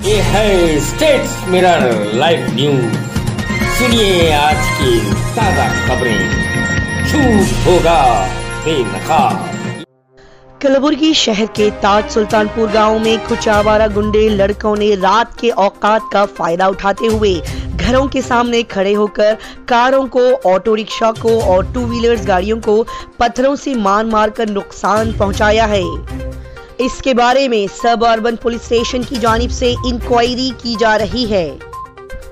ये है states mirror live news. सुनिए आज की ताजा खबरें। झूठ होगा बेनकाब। कलबुर्गी शहर के ताज सुल्तानपुर गांव में कुछ आवारा गुंडे लड़कों ने रात के औकात का फायदा उठाते हुए घरों के सामने खड़े होकर कारों को, ऑटो रिक्शा को और टू व्हीलर्स गाड़ियों को पत्थरों से मार कर नुकसान पहुंचाया है। इसके बारे में सब अर्बन पुलिस स्टेशन की जानिब से इंक्वायरी की जा रही है।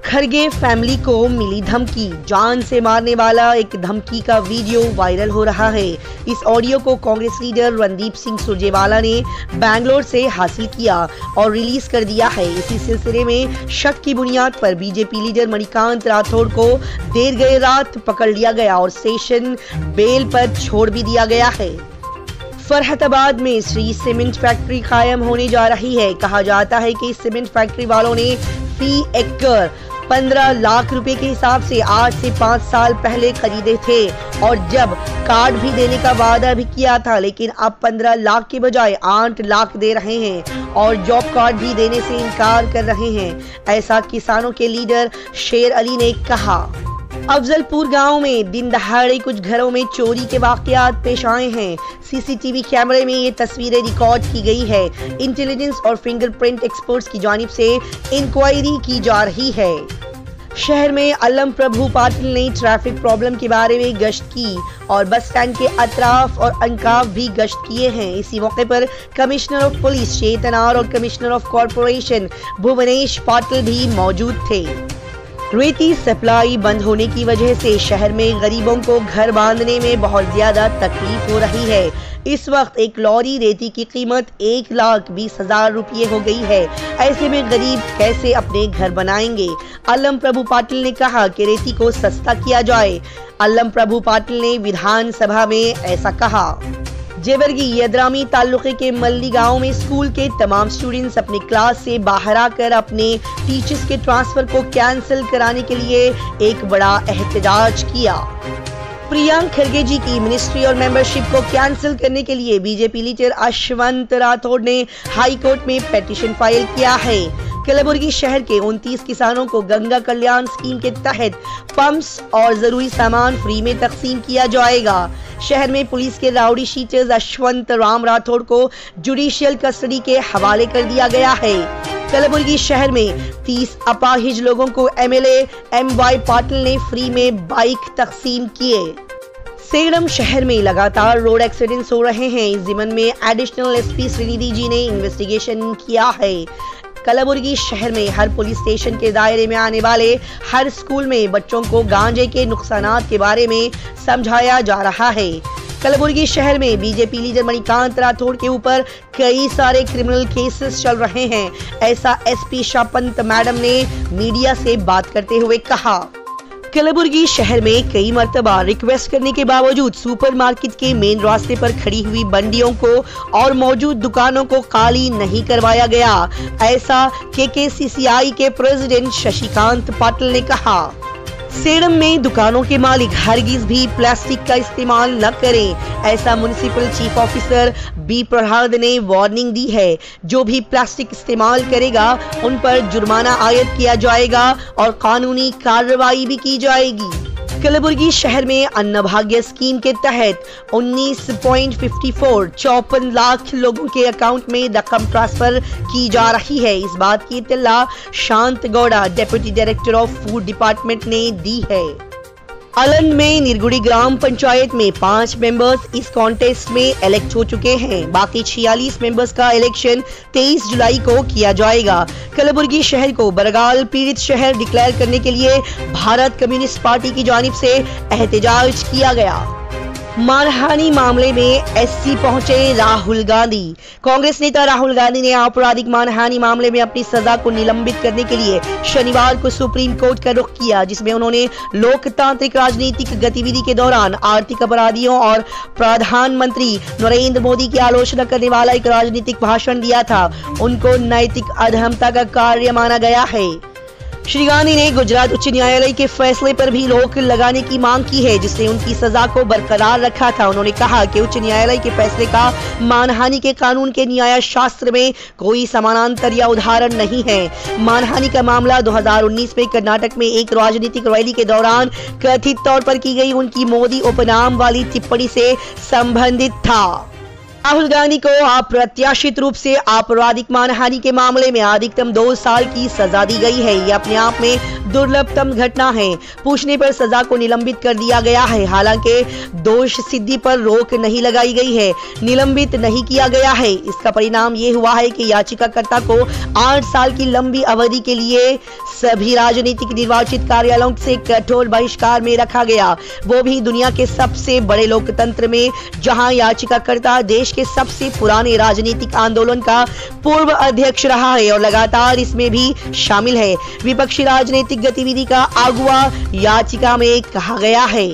खरगे फैमिली को मिली धमकी, जान से मारने वाला एक धमकी का वीडियो वायरल हो रहा है। इस ऑडियो को कांग्रेस लीडर रणदीप सिंह सुरजेवाला ने बैंगलोर से हासिल किया और रिलीज कर दिया है। इसी सिलसिले में शक की बुनियाद पर बीजेपी लीडर मणिकांत राठौड़ को देर गए रात पकड़ लिया गया और स्टेशन बेल पर छोड़ भी दिया गया है। फरहताबाद में श्री सीमेंट फैक्ट्री कायम होने जा रही है। कहा जाता है कि सीमेंट फैक्ट्री वालों ने फी एकड़ 15 लाख रुपए के हिसाब से 8 से 5 साल पहले खरीदे थे और जब कार्ड भी देने का वादा भी किया था, लेकिन अब 15 लाख के बजाय 8 लाख दे रहे हैं और जॉब कार्ड भी देने से इनकार कर रहे हैं। ऐसा किसानों के लीडर शेर अली ने कहा। अफजलपुर गांव में दिन दहाड़े कुछ घरों में चोरी के वाकयात पेश आए हैं। सीसीटीवी कैमरे में ये तस्वीरें रिकॉर्ड की गई है। इंटेलिजेंस और फिंगरप्रिंट एक्सपर्ट्स की जानिब से इंक्वायरी की जा रही है। शहर में अल्लम प्रभु पाटिल ने ट्रैफिक प्रॉब्लम के बारे में गश्त की और बस स्टैंड के अतराफ और अनकाफ भी गश्त किए हैं। इसी मौके पर कमिश्नर ऑफ पुलिस चेतनार और commissioner of corporation Bhuvnesh Patil भी मौजूद थे। रेती सप्लाई बंद होने की वजह से शहर में गरीबों को घर बांधने में बहुत ज्यादा तकलीफ हो रही है। इस वक्त एक लॉरी रेती की कीमत 1,20,000 रुपये हो गई है। ऐसे में गरीब कैसे अपने घर बनाएंगे? अल्लम प्रभु पाटिल ने कहा कि रेती को सस्ता किया जाए। अल्लम प्रभु पाटिल ने विधानसभा में ऐसा कहा। जेवर्गी यद्रामी तालुके के मल्ली गांव में स्कूल के तमाम स्टूडेंट्स अपनी क्लास से बाहर आकर अपने टीचर्स के ट्रांसफर को कैंसिल कराने के लिए एक बड़ा एहतजाज किया। प्रियांक खरगे जी की मिनिस्ट्री और मेंबरशिप को कैंसिल करने के लिए बीजेपी लीडर अश्वंत राठौड़ ने हाई कोर्ट में पिटीशन फाइल किया है। कलबुर्गी शहर के 29 किसानों को गंगा कल्याण स्कीम के तहत पंप्स और जरूरी सामान फ्री में तकसीम किया जाएगा। शहर में पुलिस के राउडी शीटर्स अश्वंत राम राठौड़ को जुडिशियल कस्टडी के हवाले कर दिया गया है। कलबुर्गी शहर में 30 अपाहिज लोगों को एमएलए एम.वाई. पाटिल ने फ्री में बाइक तकसीम किए। सेडम शहर में लगातार रोड एक्सीडेंट्स हो रहे हैं। इस जिमन में एडिशनल एसपी श्रीनिधि जी ने इन्वेस्टिगेशन किया है। कलबुर्गी शहर में हर पुलिस स्टेशन के दायरे में आने वाले हर स्कूल में बच्चों को गांजे के नुकसानात के बारे में समझाया जा रहा है। कलबुर्गी शहर में बीजेपी लीडर मणिकांत राठौड़ के ऊपर कई सारे क्रिमिनल केसेस चल रहे हैं। ऐसा एसपी शापंत मैडम ने मीडिया से बात करते हुए कहा। कलबुर्गी शहर में कई मर्तबा रिक्वेस्ट करने के बावजूद सुपरमार्केट के मेन रास्ते पर खड़ी हुई बंडियों को और मौजूद दुकानों को खाली नहीं करवाया गया। ऐसा केकेसीसीआई के प्रेसिडेंट शशिकांत पाटिल ने कहा। सेडम में दुकानों के मालिक हरगिज भी प्लास्टिक का इस्तेमाल न करें। ऐसा municipal chief officer B Prahlad ने वार्निंग दी है। जो भी प्लास्टिक इस्तेमाल करेगा उन पर जुर्माना आयद किया जाएगा और कानूनी कार्रवाई भी की जाएगी। कलबुर्गी शहर में अन्न भाग्य स्कीम के तहत 19.54 लाख लोगों के अकाउंट में रकम ट्रांसफर की जा रही है। इस बात की इत्तला शांत Gowda deputy director of food department ने दी है। अलंग में निरगुड़ी ग्राम पंचायत में 5 मेंबर्स इस कॉन्टेस्ट में इलेक्ट हो चुके हैं। बाकी 46 मेंबर्स का इलेक्शन 23 जुलाई को किया जाएगा। कलबुर्गी शहर को बरगाल पीड़ित शहर डिक्लेयर करने के लिए भारत कम्युनिस्ट पार्टी की जानिब से एहतजाज किया गया। मानहानि मामले में एससी पहुंचे राहुल गांधी। कांग्रेस नेता राहुल गांधी ने आपराधिक मानहानि मामले में अपनी सजा को निलंबित करने के लिए शनिवार को सुप्रीम कोर्ट का रुख किया, जिसमें उन्होंने लोकतांत्रिक राजनीतिक गतिविधि के दौरान आर्थिक अपराधियों और प्रधानमंत्री नरेंद्र मोदी की आलोचना करने वाला एक राजनीतिक भाषण दिया था। उनको नैतिक अधमता का कार्य माना गया है। श्री गांधी ने गुजरात उच्च न्यायालय के फैसले पर भी रोक लगाने की मांग की है, जिसने उनकी सजा को बरकरार रखा था। उन्होंने कहा कि उच्च न्यायालय के फैसले का मानहानि के कानून के न्याय शास्त्र में कोई समानांतर या उदाहरण नहीं है। मानहानि का मामला 2019 में कर्नाटक में एक राजनीतिक रैली के दौरान कथित तौर पर की गई उनकी मोदी उपनाम वाली टिप्पणी से संबंधित था। राहुल गांधी को अप्रत्याशित रूप से आपराधिक मानहानि के मामले में अधिकतम 2 साल की सजा दी गई है। यह अपने आप में दुर्लभतम घटना है। पूछने पर सजा को निलंबित कर दिया गया है। हालांकि दोष सिद्धि पर रोक नहीं लगाई गई है, निलंबित नहीं किया गया है। इसका परिणाम ये हुआ है कि याचिकाकर्ता को 8 साल की लंबी अवधि के लिए सभी राजनीतिक निर्वाचित कार्यालयों से कठोर बहिष्कार में रखा गया, वो भी दुनिया के सबसे बड़े लोकतंत्र में, जहां याचिकाकर्ता देश के सबसे पुराने राजनीतिक आंदोलन का पूर्व अध्यक्ष रहा है और लगातार इसमें भी शामिल है। विपक्षी राजनीतिक गतिविधि का अगुवा याचिका में कहा गया है।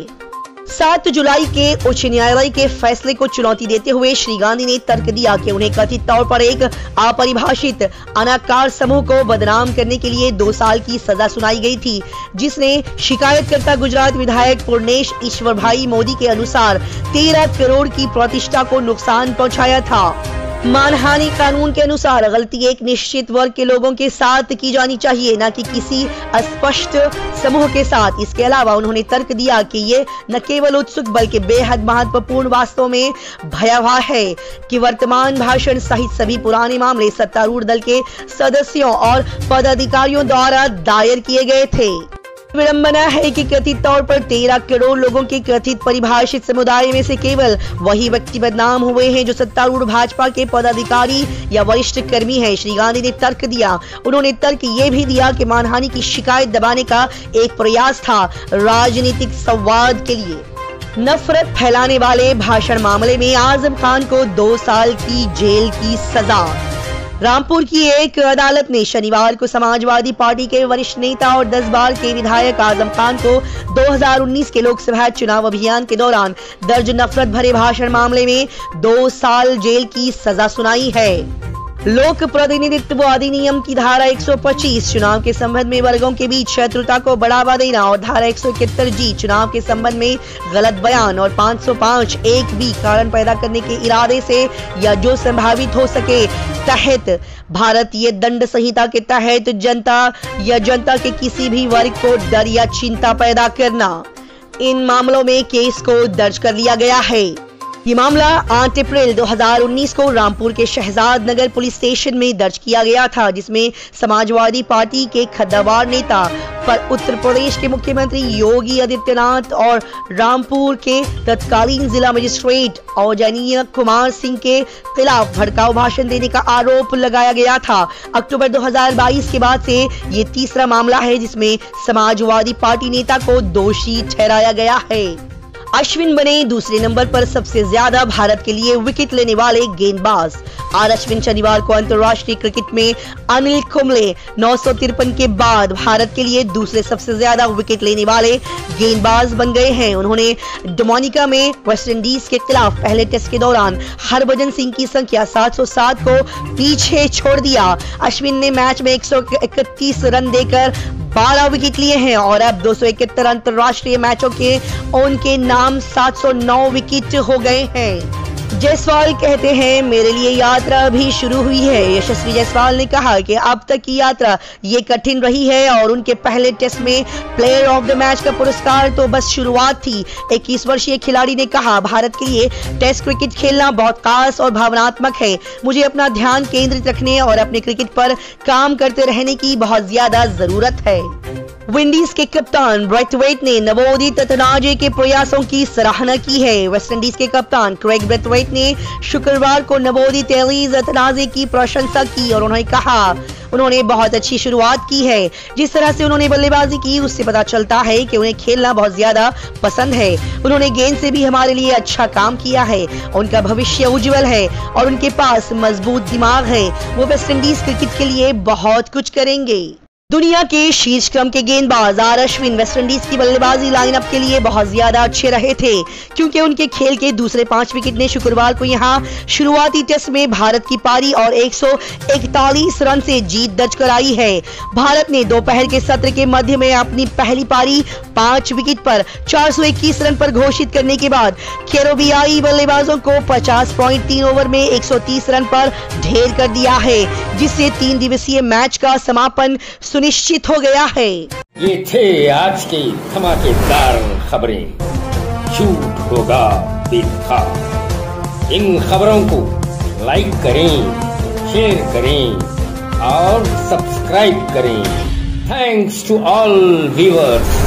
7 जुलाई के उच्च न्यायालय के फैसले को चुनौती देते हुए श्री गांधी ने तर्क दिया कि उन्हें कथित तौर पर एक अपरिभाषित अनाकार समूह को बदनाम करने के लिए 2 साल की सजा सुनाई गई थी, जिसने शिकायतकर्ता गुजरात विधायक पूर्णेश ईश्वर भाई मोदी के अनुसार 13 करोड़ की प्रतिष्ठा को नुकसान पहुंचाया था। मानहानि कानून के अनुसार गलती एक निश्चित वर्ग के लोगों के साथ की जानी चाहिए, न कि किसी अस्पष्ट समूह के साथ। इसके अलावा उन्होंने तर्क दिया कि ये न केवल उत्सुक बल्कि बेहद महत्वपूर्ण वास्तव में भयावह है कि वर्तमान भाषण सहित सभी पुराने मामले सत्तारूढ़ दल के सदस्यों और पदाधिकारियों द्वारा दायर किए गए थे। विडंबना है कि कथित तौर पर 13 करोड़ लोगों के कथित परिभाषित समुदाय में से केवल वही व्यक्ति बदनाम हुए हैं जो सत्तारूढ़ भाजपा के पदाधिकारी या वरिष्ठ कर्मी हैं। श्री गांधी ने तर्क दिया। उन्होंने तर्क ये भी दिया कि मानहानि की शिकायत दबाने का एक प्रयास था राजनीतिक संवाद के लिए। नफरत फैलाने वाले भाषण मामले में आजम खान को 2 साल की जेल की सजा। रामपुर की एक अदालत ने शनिवार को समाजवादी पार्टी के वरिष्ठ नेता और 10 बार के विधायक आजम खान को 2019 के लोकसभा चुनाव अभियान के दौरान दर्ज नफरत भरे भाषण मामले में 2 साल जेल की सजा सुनाई है। लोक प्रतिनिधित्व अधिनियम की धारा 125 चुनाव के संबंध में वर्गों के बीच शत्रुता को बढ़ावा देना और धारा 171 जी चुनाव के संबंध में गलत बयान और 505 एक भी कारण पैदा करने के इरादे से या जो संभावित हो सके तहत भारतीय दंड संहिता के तहत जनता या जनता के किसी भी वर्ग को डर या चिंता पैदा करना, इन मामलों में केस को दर्ज कर लिया गया है। ये मामला 8 अप्रैल 2019 को रामपुर के शहजाद नगर पुलिस स्टेशन में दर्ज किया गया था, जिसमें समाजवादी पार्टी के खद्दावार नेता पर उत्तर प्रदेश के मुख्यमंत्री योगी आदित्यनाथ और रामपुर के तत्कालीन जिला मजिस्ट्रेट औजनीय कुमार सिंह के खिलाफ भड़काऊ भाषण देने का आरोप लगाया गया था। अक्टूबर 2022 के बाद से ये तीसरा मामला है जिसमें समाजवादी पार्टी नेता को दोषी ठहराया गया है। अश्विन बने दूसरे नंबर पर सबसे ज्यादा भारत के लिए विकेट लेने वाले गेंदबाज। आर अश्विन शनिवार को अंतर्राष्ट्रीय क्रिकेट में अनिल कुंबले 953 के बाद भारत के लिए दूसरे सबसे ज्यादा विकेट लेने वाले गेंदबाज बन गए हैं। उन्होंने डोमिनिका में वेस्टइंडीज के खिलाफ पहले टेस्ट के दौरान हरभजन सिंह की संख्या 707 को पीछे छोड़ दिया। अश्विन ने मैच में 131 रन देकर 12 विकेट लिए हैं और अब 271 अंतर्राष्ट्रीय मैचों के उनके नाम 709 विकेट हो गए हैं। जायसवाल कहते हैं, मेरे लिए यात्रा अभी शुरू हुई है। यशस्वी जायसवाल ने कहा कि अब तक की यात्रा ये कठिन रही है और उनके पहले टेस्ट में प्लेयर ऑफ द मैच का पुरस्कार तो बस शुरुआत थी। 21 वर्षीय खिलाड़ी ने कहा, भारत के लिए टेस्ट क्रिकेट खेलना बहुत खास और भावनात्मक है। मुझे अपना ध्यान केंद्रित रखने और अपने क्रिकेट पर काम करते रहने की बहुत ज्यादा जरूरत है। विंडीज के कप्तान ब्रेथवेट ने नवोदित अतनाजे के प्रयासों की सराहना की है। वेस्टइंडीज के कप्तान क्रेग ब्रेथवेट ने शुक्रवार को नवोदित एलिस अतनाजे की प्रशंसा की और उन्होंने कहा उन्होंने बहुत अच्छी शुरुआत की है। जिस तरह से उन्होंने बल्लेबाजी की उससे पता चलता है कि उन्हें खेलना बहुत ज्यादा पसंद है। उन्होंने गेंद से भी हमारे लिए अच्छा काम किया है। उनका भविष्य उज्जवल है और उनके पास मजबूत दिमाग है। वो वेस्टइंडीज क्रिकेट के लिए बहुत कुछ करेंगे। दुनिया के शीर्ष क्रम के गेंदबाज अश्विन वेस्टइंडीज की बल्लेबाजी लाइनअप के लिए बहुत ज्यादा अच्छे रहे थे, क्योंकि उनके खेल के दूसरे 5 विकेट ने शुक्रवार को यहां शुरुआती टेस्ट में भारत की पारी और 141 रन से जीत दर्ज कराई है। भारत ने दोपहर के सत्र के मध्य में अपनी पहली पारी 5 विकेट पर 421 रन पर घोषित करने के बाद कैरेबियाई बल्लेबाजों को 50.3 ओवर में 130 रन पर ढेर कर दिया है, जिससे 3 दिवसीय मैच का समापन सुनिश्चित हो गया है। ये थे आज की धमाकेदार खबरें। झूठ होगा बेथा। इन खबरों को लाइक करें, शेयर करें और सब्सक्राइब करें। Thanks to all viewers.